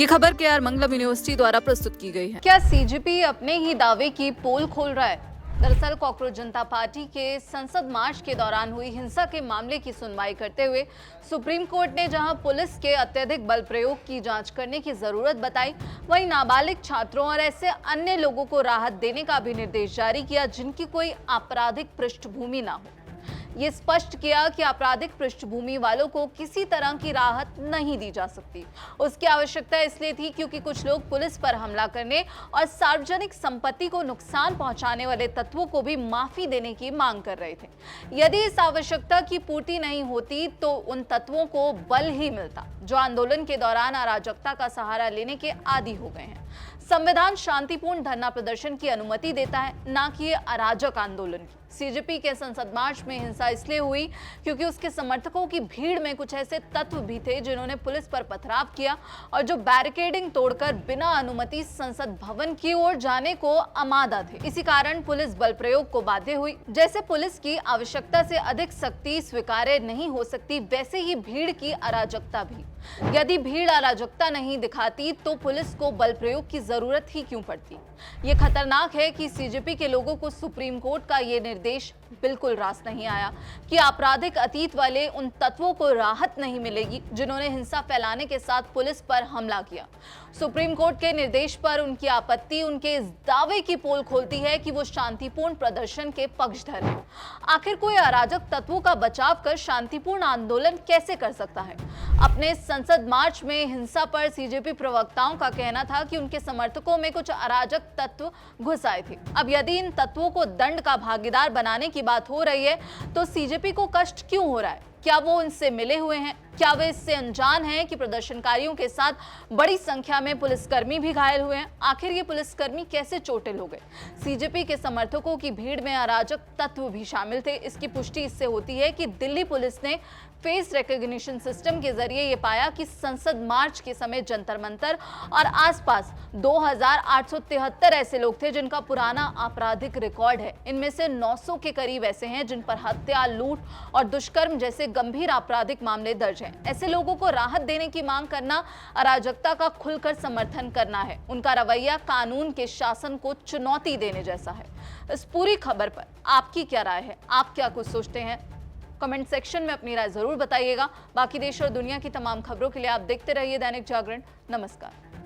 ये खबर केआर मंगलम यूनिवर्सिटी द्वारा प्रस्तुत की गई है। क्या सीजेपी अपने ही दावे की पोल खोल रहा है? दरअसल कॉकरोच जनता पार्टी के संसद मार्च के दौरान हुई हिंसा के मामले की सुनवाई करते हुए सुप्रीम कोर्ट ने जहां पुलिस के अत्यधिक बल प्रयोग की जांच करने की जरूरत बताई, वहीं नाबालिग छात्रों और ऐसे अन्य लोगों को राहत देने का भी निर्देश जारी किया जिनकी कोई आपराधिक पृष्ठभूमि ना हो। ये स्पष्ट किया कि आपराधिक पृष्ठभूमि वालों को किसी तरह की राहत नहीं दी जा सकती। उसकी आवश्यकता इसलिए थी क्योंकि कुछ लोग पुलिस पर हमला करने और सार्वजनिक संपत्ति को नुकसान पहुंचाने वाले तत्वों को भी माफी देने की मांग कर रहे थे। यदि इस आवश्यकता की पूर्ति नहीं होती तो उन तत्वों को बल ही मिलता जो आंदोलन के दौरान अराजकता का सहारा लेने के आदी हो गए हैं। संविधान शांतिपूर्ण धरना प्रदर्शन की अनुमति देता है, ना कि अराजक आंदोलन की। सीजेपी के संसद मार्च में हिंसा इसलिए हुई क्योंकि उसके समर्थकों की भीड़ में कुछ ऐसे तत्व भी थे जिन्होंने पुलिस पर पथराव किया और जो बैरिकेडिंग तोड़कर बिना अनुमति संसद भवन की ओर जाने को आमादा थे। इसी कारण पुलिस बल प्रयोग को बाध्य हुई। जैसे पुलिस की आवश्यकता से अधिक सख्ती स्वीकार्य नहीं हो सकती, वैसे ही भीड़ की अराजकता भी। यदि भीड़ अराजकता नहीं दिखाती तो पुलिस को बल प्रयोग की जरूरत ही क्यों पड़ती? ये खतरनाक है कि सीजेपी के लोगों को सुप्रीम कोर्ट का ये निर्देश बिल्कुल रास नहीं आया कि आपराधिक अतीत वाले उन तत्वों को राहत नहीं मिलेगी जिन्होंने हिंसा फैलाने के साथ पुलिस पर हमला किया। सुप्रीम कोर्ट के निर्देश पर उनकी आपत्ति उनके इस दावे की पोल खोलती है कि वो शांतिपूर्ण प्रदर्शन के पक्षधर हैं। आखिर कोई अराजक तत्वों का बचाव कर शांतिपूर्ण आंदोलन कैसे कर सकता है? अपने संसद मार्च में हिंसा पर सीजेपी प्रवक्ताओं का कहना था कि उनके समर्थकों में कुछ अराजक तत्व घुस आए थे। अब यदि इन तत्वों को दंड का भागीदार बनाने की बात हो रही है तो सीजेपी को कष्ट क्यों हो रहा है? क्या वो इनसे मिले हुए हैं? क्या वे इससे अनजान हैं कि प्रदर्शनकारियों के साथ बड़ी संख्या में पुलिसकर्मी भी घायल हुए हैं? आखिर ये पुलिसकर्मी कैसे चोटिल हो गए? सीजेपी के समर्थकों की भीड़ में अराजक तत्व भी शामिल थे। इसकी पुष्टि इससे होती है कि दिल्ली पुलिस ने फेस रिकॉग्निशन सिस्टम के जरिए ये पाया कि संसद मार्च के समय जंतर मंतर और आसपास 2873 ऐसे लोग थे जिनका पुराना आपराधिक रिकॉर्ड है। इनमें से 900 के करीब ऐसे हैं जिन पर हत्या, लूट और दुष्कर्म जैसे गंभीर आपराधिक मामले दर्ज हैं। ऐसे लोगों को राहत देने की मांग करना अराजकता का खुलकर समर्थन करना है। उनका रवैया कानून के शासन को चुनौती देने जैसा है। इस पूरी खबर पर आपकी क्या राय है? आप क्या कुछ सोचते हैं? कमेंट सेक्शन में अपनी राय जरूर बताइएगा। बाकी देश और दुनिया की तमाम खबरों के लिए आप देखते रहिए दैनिक जागरण। नमस्कार।